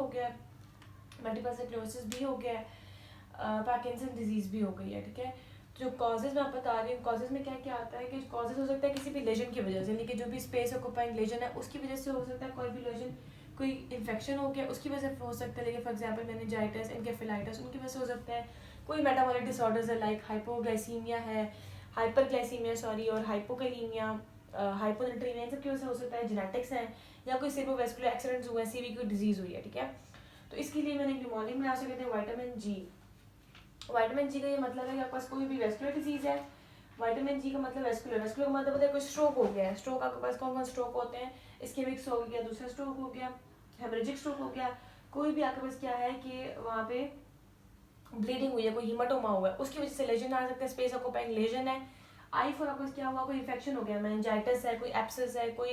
हो गया है, मल्टीपल स्क्लेरोसिस भी हो गया है, पार्किंसन डिजीज़ भी हो गई है, ठीक है। जो कॉजेज़ मैं आपको बता रही हूँ, कॉजेज़ में क्या क्या आता है कि कॉजेज़ हो सकता है किसी भी लेजन की वजह से, यानी कि जो भी स्पेस ऑक्यूपाइंग लेजन है उसकी वजह से हो सकता है, कोई भी लेजन, कोई इन्फेक्शन हो गया उसकी वजह से हो सकता है, लेकिन फॉर एग्जांपल मेनिंजाइटिस, एनकेफेलाइटिस उनकी वजह से हो सकता है। कोई मेटाबॉलिक डिसऑर्डर्स है लाइक हाइपोग्लाइसीमिया है, हाइपरग्लाइसीमिया सॉरी, और हाइपोकैलीमिया, हाइपोनेट्रीमिया, इन सब की वजह से हो सकता है। जेनेटिक्स है, या कोई सेर्बोवैस्कुलर एक्सीडेंट्स हुए हैं, सीवी कोई डिजीज़ हुई है, ठीक है। तो इसके लिए मैंने न्यूमोनिक में आ सकते हैं विटामिन जी। विटामिन जी का ये मतलब है कि आपके पास कोई भी वेस्कुलर डिजीज़ है, विटामिन जी का मतलब वेस्कुलर, वेस्कुलर का मतलब होता है कोई स्ट्रोक हो गया है, स्ट्रोक आपके पास कौन कौन स्ट्रोक होते हैं, इस्केमिक हो गया, दूसरा स्ट्रोक हो गया, हेमरेजिक स्ट्रोक हो गया, कोई भी आपके पास क्या है कि वहाँ पे ब्लीडिंग हुई है, कोई हीमाटोमा हुआ है, उसकी वजह से लेजन आ सकता है, स्पेस ऑक्यूपाइंग लेजन है। आई फॉर आपको क्या हुआ, कोई इन्फेक्शन हो गया, मेनिंजाइटिस है, कोई एप्सिस है, कोई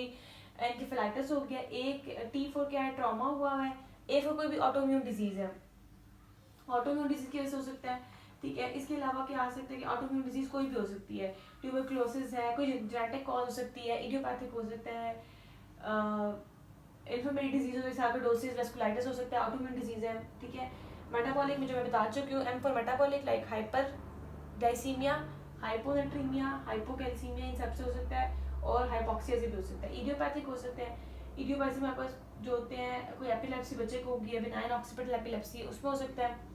एनकेफेलाइटिस हो गया। एक टी फॉर क्या है, ट्रॉमा हुआ है। ए फॉर कोई भी ऑटोइम्यून डिजीज है, ऑटोइम्यून डिजीज की वजह से हो सकता है, ठीक है। इसके अलावा क्या आ सकता है कि ऑटोइम्यून डिजीज कोई भी हो सकती है, ट्यूबरक्लोसिस है, कोई जेनेटिक कॉज हो सकती है, इडियोपैथिक हो सकता है, इन्फ्लेमेटरी डिजीज हो सकती है, सार्कोइडोसिस, वेस्कुलाइटिस हो सकता है, ऑटोइम्यून डिजीज है, ठीक है। मेटाबॉलिक में जो मैं बता चुकी हूँ, M for metabolic like hyperglycaemia, hyponatraemia, hypocalcaemia, इन सबसे हो सकता है, और हाइपोक्सिया से भी हो सकता है। इडियोपैथिक हो सकते हैं, इडियोपैथी में आपके पास जो होते हैं, कोई एपिलेप्सी बच्चे को होगी है, बिनाइन ऑक्सीपिटल एपिलेप्सी, उसमें हो सकता है।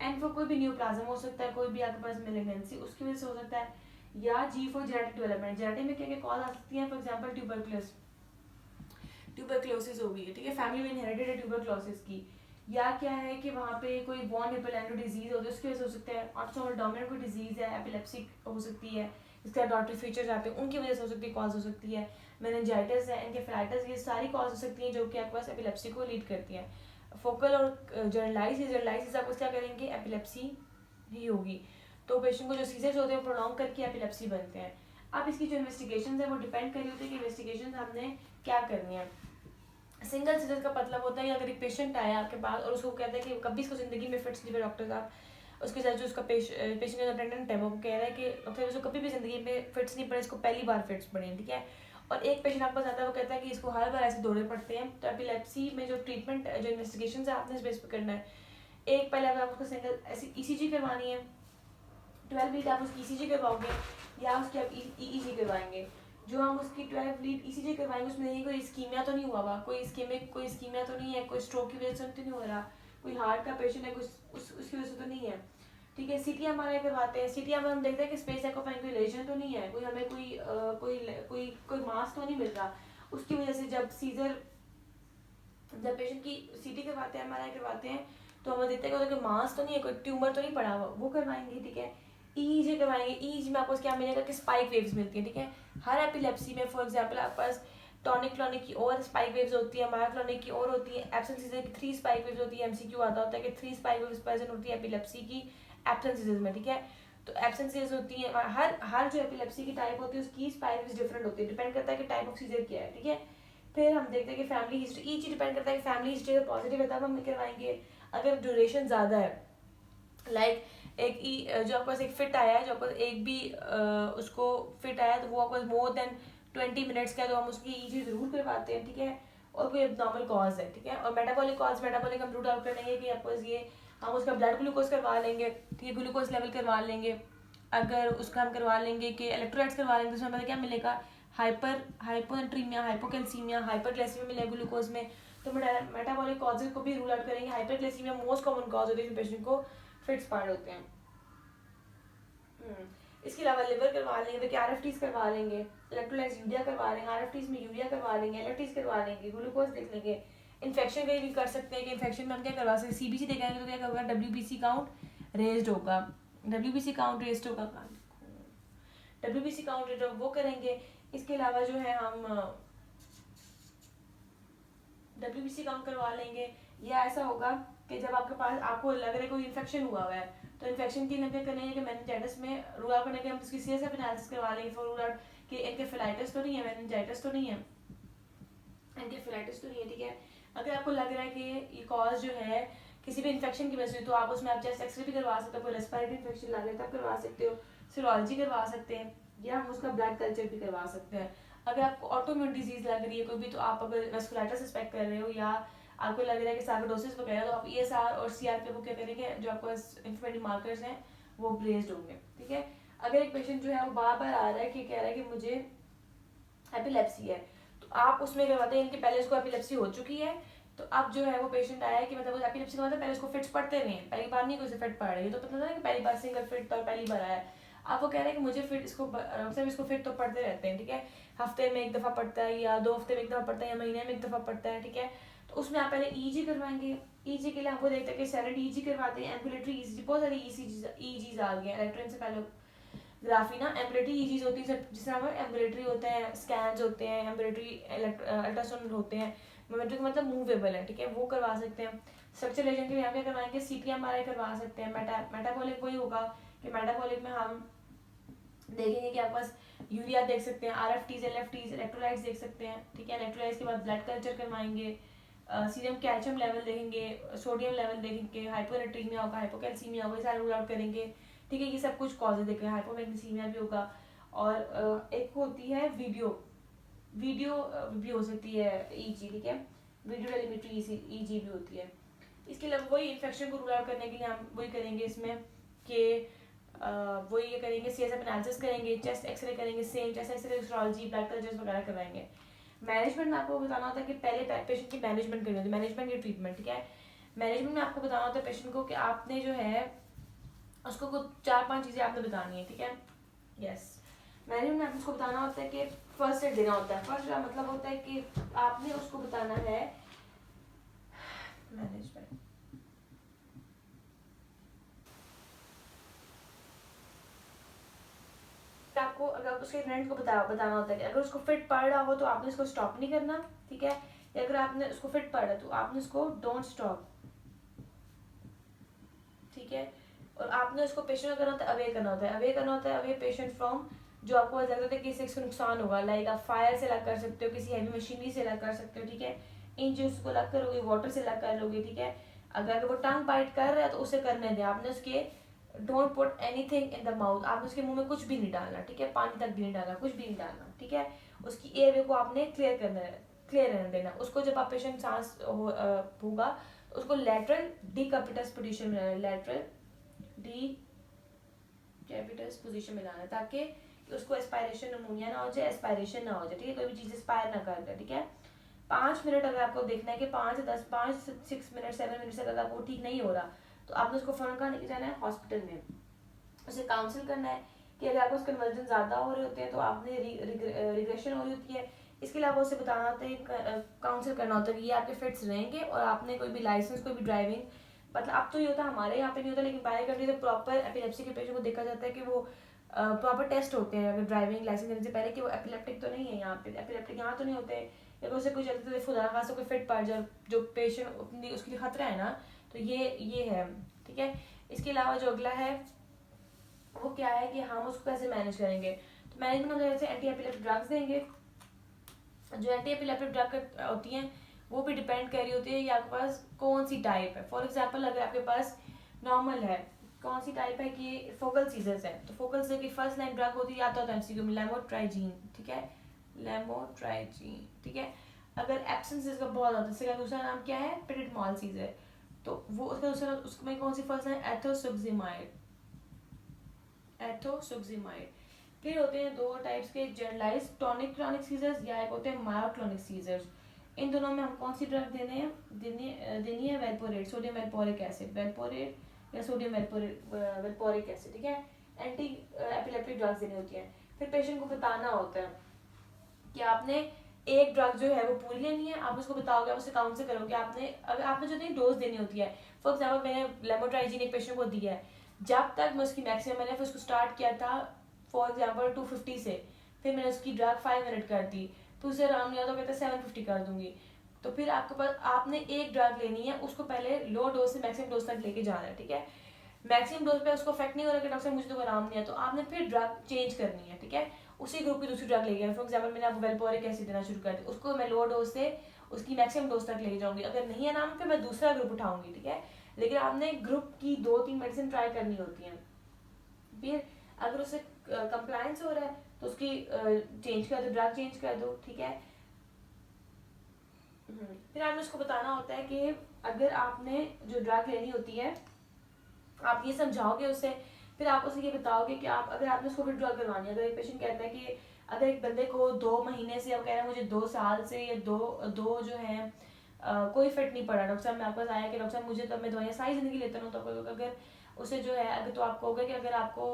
एंड फॉर कोई भी न्यूप्लाज्म हो सकता है, कोई भी आपके पास मेलिग्नेंसी, उसकी वजह से हो सकता है। या जी फॉर जेनेटिक डेवलपमेंट, जेनेटिक में क्या क्या कॉज आ सकती है, फॉर एग्जांपल ट्यूबरक्लोसिस हो गई है, ठीक है, फैमिली में इनहेरिटेड है ट्यूबरक्लोसिस की। या क्या है कि वहाँ पे कोई बॉर्न निपल डिजीज होती है, उसकी वजह से हो सकता है। ऑटोसोमल डोमिनेंट कोई डिजीज है, एपिलेप्सी हो सकती है, इसके बाद डॉटरी फीचर्स आते हैं, उनकी वजह से हो सकती है, कॉज हो सकती है। मेनिंजाइटिस है, एनकेफेलाइटिस, ये सारी कॉज हो सकती हैं जो कि आपके पास एपिलेप्सी को लीड करती हैं। फोकल और जनरलाइज आपको क्या करेंगे, एपिलेप्सी ही होगी। तो पेशेंट को जो सीजर्स होते हैं वो प्रोलॉन्ग करके एपिलेप्सी बनते हैं। अब इसकी जो इन्वेस्टिगेशन है वो डिपेंड कर रही होती है कि इन्वेस्टिगेशन हमने क्या करनी है। सिंगल सीजर का मतलब होता है कि अगर एक पेशेंट आया आपके पास और उसको कहता है कि कभी इसको जिंदगी में फिट्स नहीं, डॉक्टर साहब उसके साथ जो उसका पेशेंट का अटेंडेंट है वो कह रहा है कि डॉक्टर उसको कभी भी जिंदगी में फिट्स नहीं पड़े, इसको पहली बार फिट्स पड़े, ठीक है। और एक पेशेंट आपके पास आता है वो कहता है कि इसको हर बार ऐसे दौरे पड़ते हैं। तो एपिलेप्सी में जो ट्रीटमेंट, जो इन्वेस्टिगेशन है आपने इस बेस पर करना है। एक पहले अगर आपको सिंगल ऐसी ईसीजी करवानी है, 12 वीक आप उसकी ईसीजी करवाओगे, या उसकी आप ईईजी करवाएंगे। जो हम उसकी 12 लीड ईसीजी करवाएंगे उसमें नहीं कोई स्कीमिया तो नहीं हुआ हुआ, कोई स्कीमिया तो नहीं है, कोई स्ट्रोक की वजह से तो नहीं हो रहा, कोई हार्ट का पेशेंट है, कोई उसकी वजह से तो नहीं है, ठीक है। सीटी हमारे करवाते हैं, सीटी में हम देखते हैं कि स्पेस एक्वाफाइन कोई लेजन तो नहीं है, कोई हमें कोई मास तो नहीं मिल रहा। उसकी वजह से जब पेशेंट की सीटी करवाते हैं, एमआरआई करवाते हैं, तो हमें देखते हैं कि मास तो नहीं है, कोई ट्यूमर तो नहीं पड़ा हुआ, वो करवाएंगे, ठीक है। ईईजी करवाएंगे, ईईजी में आपको क्या मिलेगा कि स्पाइक वेव्स मिलती है, ठीक है। हर एपिलेप्सी में फॉर एग्जांपल आपके पास टॉनिक क्लॉनिक की और स्पाइक वेव्स होती है, मायोक्लॉनिक की और होती है, एब्सेंट सीजर की 3 स्पाइक वेव्स होती है। एमसीक्यू आता होता है कि 3 स्पाइक वेव्स प्रेजेंट होती है एपिलेप्सी की एब्सेंट सीजर में, ठीक है। तो एब्सेंट सीजर्स होती है, हर जो एपिलेप्सी की टाइप होती है उसकी स्पाइक वेव्स डिफरेंट होती है, डिपेंड करता है कि टाइप ऑफ सीजर क्या है, ठीक है। फिर हम देखते हैं कि फैमिली हिस्ट्री, ईच डिपेंड करता है कि फैमिली हिस्ट्री अगर पॉजिटिव है तब हम करवाएंगे। अगर ड्यूरेशन ज़्यादा है, लाइक जो आपके पास एक फिट आया है, जो आपको एक भी उसको फिट आया तो वो आपको मोर देन 20 मिनट्स का, तो हम उसकी ईजी जरूर करवाते हैं, ठीक है। और कोई एबनॉर्मल कॉज है, ठीक है। और मेटाबॉलिक हम रूट आउट कर लेंगे कि आपको ये हम उसका ब्लड ग्लूकोज करवा लेंगे, ठीक है, ग्लूकोज लेवल करवा लेंगे। अगर उसका हम करवा लेंगे कि इलेक्ट्रोलाइट्स करवा लेंगे तो उसमें पता क्या मिलेगा, हाइपोनेट्रीमिया, हाइपोकैल्सीमिया, हाइपरग्लाइसीमिया मिलेगा ग्लूकोज में। तो मेटाबॉलिक कॉजेज को भी रूल आउट करेंगे। हाइपरग्लाइसीमिया मोस्ट कॉमन कॉज होती है पेशेंट को फिट्स पार होते हैं। इसके अलावा लिवर करवा लेंगे, तो आरएफटीज करवा लेंगे, इलेक्ट्रोलाइट्स यूरिया करवा लेंगे, आरएफटीज में यूरिया करवा लेंगे, इलेक्ट्रीज करवा लेंगे, ग्लूकोज देख लेंगे। इन्फेक्शन का भी कर सकते हैं कि इन्फेक्शन में हम क्या करवा सकते हैं, सीबीसी देखेंगे तो क्या होगा, डब्ल्यूबीसी काउंट रेज्ड होगा, डब्ल्यूबीसी काउंट रेज्ड होगा, डब्ल्यूबीसी काउंट रेट वो करेंगे। इसके अलावा जो है हम डब्ल्यूबीसी काउंट करवा लेंगे। या ऐसा होगा कि जब आपके पास आपको लग रहा है कोई इन्फेक्शन हुआ हुआ है, तो इन्फेक्शन की क्या करेंगे कि मेनिंजाइटिस में रूल आउट करने के हम उसकी सीएसएफ एनालिसिस करवा लेंगे फॉर रूल आउट कि एनकेफेलाइटिस तो नहीं है, मेनिंजाइटिस तो नहीं है, एनकेफेलाइटिस तो नहीं है, ठीक है। अगर आपको लग रहा है कि ये कॉज जो है किसी भी इन्फेक्शन की वजह से, तो आप उसमें आप चेस्ट एक्सरे भी करवा सकते हो, कोई रेस्पिरेटरी इन्फेक्शन लग रहा है तब करवा सकते हो, सीरोलॉजी करवा सकते हैं, या हम उसका ब्लड कल्चर भी करवा सकते हैं। अगर आपको ऑटोइम्यून डिजीज लग रही है कोई भी, तो आप अगर वेस्कुलाइटिस सस्पेक्ट कर रहे हो या आपको लग रहा है कि सार्कोइडोसिस वगैरह, तो आप ESR और CRP को क्या करेंगे, जो आपके पास इंफ्लेमेटरी मार्कर्स हैं वो ब्रेस्ड होंगे, ठीक है। अगर एक पेशेंट जो है वो बार बार आ रहा है कि कह रहा है कि मुझे एपिलेप्सी है, तो आप उसमें करवाते हैं, इनके पहले उसको एपिलेप्सी हो चुकी है, तो अब जो है वो पेशेंट आया है कि मतलब एपिलेप्सी का मतलब पहले उसको फिट्स पड़ते नहीं है, पहली बार नहीं कोई फिट पड़ रही है, तो पता था ना कि पहली बार सिंगल फिट और पहली बार आया है। अब वो कह रहे हैं कि मुझे फिट इसको मतलब इसको फिट तो पड़ते रहते हैं, ठीक है, हफ्ते में एक दफ़ा पड़ता है या 2 हफ्ते में एक दफ़ा पड़ता है या महीने में एक दफ़ा पड़ता है, ठीक है। तो उसमें आप पहले EG करवाएंगे। EG के लिए हमको देखते हैं कि सैलेंट EG करवाते हैं, एम्बुलेटरी ECG, बहुत सारी ECGs आ गई हैं, इलेक्ट्रोएन्सेफेलोग्राफी ना, एम्बुलेटरी EGs होती है, जिससे हमें एम्बुलेटरी होते हैं, स्कैन्स होते हैं, एम्बुलेटरी अल्ट्रासाउंड होते हैं, मोमेंट्री का मतलब मूवेबल है, ठीक है, वो करवा सकते हैं। स्ट्रक्चर लेजन के लिए हम क्या करवाएंगे, CT-MRI करवा सकते हैं। मेटाबॉलिक वही होगा कि मेटाबॉलिक में हम देखेंगे कि आपके पास यूरिया देख सकते हैं, RFTs, LFTs, इलेक्ट्रोलाइट्स देख सकते हैं, ठीक है। इलेक्ट्रोलाइट्स के बाद ब्लड कल्चर करवाएंगे, सीरम कैल्शियम लेवल देखेंगे, सोडियम लेवल देखेंगे, हाइपोनेट्रीमिया होगा, हाइपोकैल्सीमिया होगा, ये सारे रूल आउट करेंगे, ठीक है। ये सब कुछ कॉजेज देखेंगे, हाइपोमैग्नीसीमिया भी होगा। और एक होती है वीडियो वीडियो भी हो सकती है EG, ठीक है, वीडियो टेलीमेट्री EG भी होती है। इसके अलावा वही इन्फेक्शन को रूल आउट करने के लिए हम वही करेंगे इसमें कि वही ये करेंगे, CSF एनालिसिस करेंगे, चेस्ट एक्सरे करेंगे, same chest x ray, histology, blood cultures वगैरह करवाएंगे। मैनेजमेंट में आपको बताना होता है कि पहले पेशेंट की मैनेजमेंट करनी होती है, मैनेजमेंट की ट्रीटमेंट, ठीक है। मैनेजमेंट में आपको बताना होता है पेशेंट को कि आपने जो है उसको कुछ 4-5 चीज़ें आपने बतानी है, ठीक है। यस, मैनेजमेंट में आपको उसको बताना होता है कि फर्स्ट एड देना होता है। फर्स्ट का मतलब होता है कि आपने उसको बताना है मैनेजमेंट, आपको अगर उसके फ्रेंड को बताना होता है कि अगर उसको फिट पड़ रहा हो तो आपने उसको स्टॉप नहीं करना, ठीक है, या अगर आपने उसको फिट पड़ रहा है तो आपने उसको डोंट स्टॉप, ठीक है। और आपने उसको पेशेंट को करना होता है, अवे करना होता है, अवे करना होता है, अवे पेशेंट फ्रॉम जो आपको लग रहा है कि इससे नुकसान होगा, लाइक आप फायर से अलग कर सकते हो, किसी हैवी मशीनरी से अलग कर सकते हो, ठीक है, इन चीज़ को अलग करोगे, वाटर से अलग कर लोगे, ठीक है। अगर वो टंग बाइट कर रहा है तो उसे करने दें, आपने उसके don't put anything in the mouth, आपने उसके मुंह में कुछ भी नहीं डालना, ठीक है, पानी तक भी नहीं डालना, कुछ भी नहीं डालना, ठीक है। उसकी एयरवे को आपने क्लियर करना है, क्लियर रहने देना उसको। जब आप पेशेंट सांस होगा तो उसको लेटरल डिकैपिटस पोजीशन में रहना, लेटरल डी कैपिटस पोजीशन में लाना है, ताकि उसको एस्पायरेशन निमोनिया ना हो जाए, एस्पायरेशन ना हो जाए, ठीक है, कोई भी चीज़ एस्पायर ना कर दे, ठीक है। 5 मिनट अगर आपको देखना है कि 5 से 6 मिनट 7 मिनट से अगर आपको ठीक नहीं हो रहा तो आपने उसको फ़ौरन कहाँ लेके जाना है, हॉस्पिटल में, उसे काउंसिल करना है कि अगर आपको उसके कन्वर्जन ज़्यादा हो रहे होते हैं तो आपने रिग्रेशन हो रही होती है। इसके अलावा उसे बताना होता है, काउंसिल करना होता है कि ये आपके फिट्स रहेंगे और आपने कोई भी लाइसेंस, कोई भी ड्राइविंग, मतलब अब तो ये होता है हमारे यहाँ पे नहीं होता, लेकिन बाहर कंट्री तो प्रॉपर एपिलेप्सी के पेशेंट को देखा जाता है कि वो प्रॉपर टेस्ट होते हैं अगर ड्राइविंग लाइसेंस देने से पहले कि वो एपिलेप्टिक तो नहीं है, यहाँ पे एपिलेप्टिक यहाँ तो नहीं होते, या तो उसे कोई जल्दी खुदा खास कोई फिट पड़ जाए जो पेशेंट उसके लिए खतरा है ना, तो ये है, ठीक है। इसके अलावा जो अगला है वो क्या है कि हम उसको कैसे मैनेज करेंगे, तो मैनेजमेंट हम जैसे एंटी एपिलेप्टिक ड्रग्स देंगे। जो एंटी एपिलेप्टिक ड्रग होती हैं वो भी डिपेंड कर रही होती है कि आपके पास कौन सी टाइप है। फॉर एग्जांपल अगर आपके पास नॉर्मल है, कौन सी टाइप है कि फोकल सीजर्स है, तो फोकल सीजर की फर्स्ट लाइन ड्रग होती है या तो एमसीक्यू में लेमोट्राइजीन, ठीक है, लेमोट्राइजीन, ठीक है। अगर एब्सेंस का बहुत होता है, इसका दूसरा नाम क्या है, पेरिटमॉल सीजर, तो वो उसका दूसरा उसमें कौन सी फर्स्ट लाइन, एथोसुक्सिमाइड, एथोसुक्सिमाइड। फिर होते हैं दो टाइप्स के, जनरलाइज टॉनिक क्लॉनिक सीजर्स या एक होते हैं मायोक्लॉनिक सीजर्स। इन दोनों में हम कौन सी ड्रग देनी है वेल्पोरेट, सोडियम वेल्पोरिक एसिड, वेल्पोरेट या सोडियम वेल्पोरिक एसिड, ठीक है। एंटी एपिलेप्टिक ड्रग्स देनी होती हैं। फिर पेशेंट को बताना होता है कि आपने एक ड्रग जो है वो पूरी लेनी है, आप उसको बताओगे, आप उसे काउंसिल करोगे, आपने अगर आपने जो नहीं डोज देनी होती है, फॉर एग्जाम्पल मैंने लेमोट्राइजीन एक पेशेंट को दिया है, जब तक मैं उसकी मैक्सिमम, मैंने फिर उसको स्टार्ट किया था फॉर एग्जाम्पल 250 से, फिर मैंने उसकी ड्रग 5 मिनट कर दी, तो उसे आराम नहीं आता तो कहते 750 कर दूंगी। तो फिर आपके पास आपने एक ड्रग लेनी है, उसको पहले लो डोज से मैक्सिमम डोज तक लेके जाना है, ठीक है। मैक्सिमम डोज पे उसको इफेक्ट नहीं हो रहा कि डॉक्टर मुझे तो आराम नहीं है, तो आपने फिर ड्रग चेंज करनी है, ठीक है। उसी ग्रुप की दूसरी ड्रग लेके, फॉर एग्जाम्पल मैंने आपको वेल्पोरिक एसिड देना शुरू कर दिया, उसको मैं लो डोज से उसकी मैक्सिमम डोज तक लेके जाऊंगी, अगर नहीं है नाम पे मैं दूसरा ग्रुप उठाऊंगी, ठीक है। लेकिन आपने ग्रुप की 2-3 मेडिसिन ट्राई करनी होती है। फिर अगर उसे कंप्लायंस हो रहा है तो उसकी चेंज कर दो, ड्रग चेंज कर दो, ठीक है। फिर आपने उसको बताना होता है कि अगर आपने जो ड्रग लेनी होती है, आप ये समझाओगे उसे, फिर आप उसे ये बताओगे कि आप, अगर आपने उसको विड्रॉ करवानी है, अगर एक पेशेंट कहता है कि अगर एक बंदे को 2 महीने से, अब कह रहा है मुझे 2 साल से, या दो दो जो है कोई फिट नहीं पड़ा, डॉक्टर साहब मैं आपके पास आया कि डॉक्टर साहब मुझे, तो मैं दवाइयाँ सारी ज़िंदगी लेता हूँ, तो अगर उसे जो है, अगर तो आप कहोगे कि अगर आपको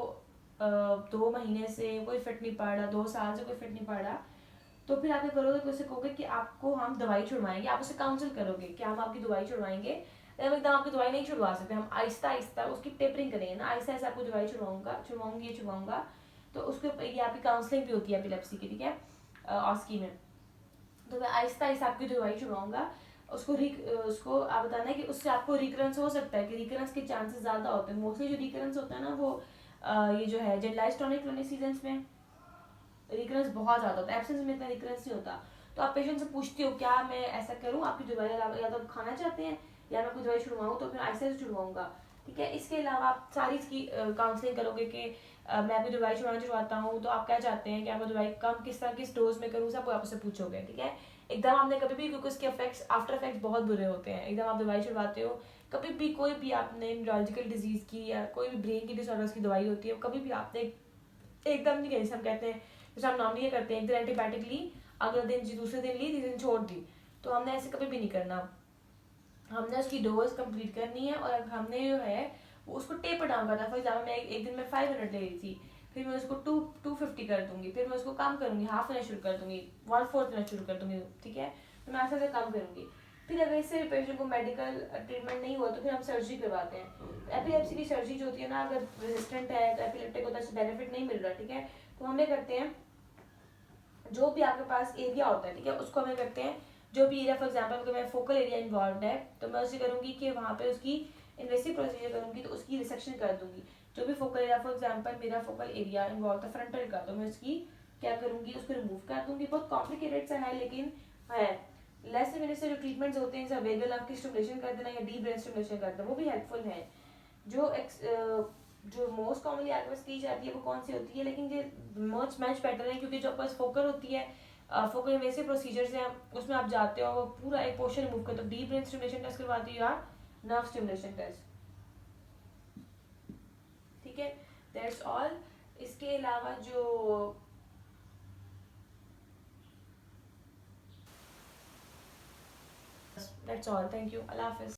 2 महीने से कोई फिट नहीं पड़ रहा, 2 साल से कोई फिट नहीं पड़ रहा, तो फिर आप क्या करोगे कि उसे कहोगे कि आपको हम दवाई छुड़वाएंगे, आप उसे काउंसिल करोगे कि हम आपकी दवाई छुड़वाएंगे, हम एकदम आपकी दवाई नहीं छुड़वा सकते, हम आहिस्ता आहिस्ता उसकी टेपरिंग करेंगे ना, आहिस्ता आहिस्ता आपको दवाई छुड़वाऊंगा। तो उसके ये आपकी काउंसलिंग भी होती है एपिलेप्सी की, ठीक है, ऑस्की में। तो मैं आहिस्ता आहिस्ता आपकी दवाई छुड़वाऊंगा। उसको आप बताना है कि उससे आपको रिकरेंस हो सकता है, कि रिकरेंस के चांसेस ज़्यादा होते हैं। मोस्टली जो रिकरेंस होता है ना, वो ये जो है जनरलाइज्ड टॉनिक क्रोनिक सीजन्स में रिकरेंस बहुत ज़्यादा होता है, एब्सेंस में इतना रिकरेंस नहीं होता। तो आप पेशेंट से पूछते हो क्या मैं ऐसा करूँ, आपकी दवाई या तो खाना चाहते हैं या मैं आपकी दवाई छुड़वाऊँ, तो फिर ऐसे छुड़वाऊँगा, ठीक है। इसके अलावा आप सारी इसकी काउंसलिंग करोगे कि मैं आपकी दवाई छुड़वाता हूँ, तो आप क्या चाहते हैं कि आपको दवाई कम किस तरह किस डोज में करूँ, सब आप उससे पूछोगे, ठीक है। एकदम आपने कभी भी, क्योंकि उसके इफेक्ट्स, आफ्टर इफेक्ट्स बहुत बुरे होते हैं, एकदम आप दवाई छुड़वाते हो, कभी भी कोई भी आपने न्यूरोलॉजिकल डिजीज की या कोई भी ब्रेन की डिसऑर्डर्स की दवाई होती है, कभी भी आपने एकदम नहीं, जैसे हम कहते हैं, जैसे हम नॉर्मली ये करते हैं, एक दिन एंटीबायोटिक ली, अगले दिन जी दूसरे दिन ली, तीसरे दिन छोड़ दी, तो हमने ऐसे कभी भी नहीं करना। हमने उसकी डोज कंप्लीट करनी है, और हमने जो है वो उसको टेपर डाउन करना है। फॉर एग्जाम्पल मैं एक दिन में 500 ले रही थी, फिर मैं उसको 250 कर दूंगी, फिर मैं उसको कम करूंगी, हाफ लेना शुरू कर दूंगी, 1/4 लेना शुरू कर दूंगी, ठीक है। तो मैं ऐसे ऐसे कम करूंगी। फिर अगर इससे पेशेंट को मेडिकल ट्रीटमेंट नहीं हुआ, तो फिर हम सर्जरी करवाते हैं। एपिलेप्सी की सर्जरी जो होती है ना, अगर रेजिस्टेंट है तो एपिलेप्टिक होता है, बेनिफिट नहीं मिल रहा, ठीक है, तो हम ये करते हैं, जो भी आपके पास एरिया होता है, ठीक है, उसको हमें करते हैं, जो भी एरिया, फॉर एग्जांपल अगर मैं फोकल एरिया इन्वॉल्व है, तो मैं उसे करूंगी कि वहाँ पे उसकी इन्वेसिव प्रोसीजर करूंगी, तो उसकी रिसेक्शन कर दूंगी। जो भी फोकल एरिया, फॉर एग्जांपल मेरा फोकल एरिया इन्वॉल्व था फ्रंटल का, तो मैं उसकी क्या करूंगी, उसको रिमूव कर दूंगी। बहुत कॉम्प्लिकेटेड सा है, लेकिन है लेस मिनट से जो ट्रीटमेंट्स होते हैं, जैसे वेगल नर्व की स्टिमुलेशन कर देना या डीप ब्रेन स्टिमुलेशन कर देना, वो भी हेल्पफुल है। जो मोस्ट कॉमनली आपके पास की जाती है वो कौन सी होती है, लेकिन ये मच मैच बेटर है, क्योंकि जो आपके पास फोकल होती है, फोकल वैसे प्रोसीजर्स हैं, उसमें आप जाते हो, वो पूरा एक पोर्शन रिमूव करते हो, डीप ब्रेन स्टिमुलेशन टेस्ट करवाती हो या नर्व स्टिमुलेशन टेस्ट, ठीक है। That's all. इसके अलावा जो that's all, thank you, Allah Hafiz.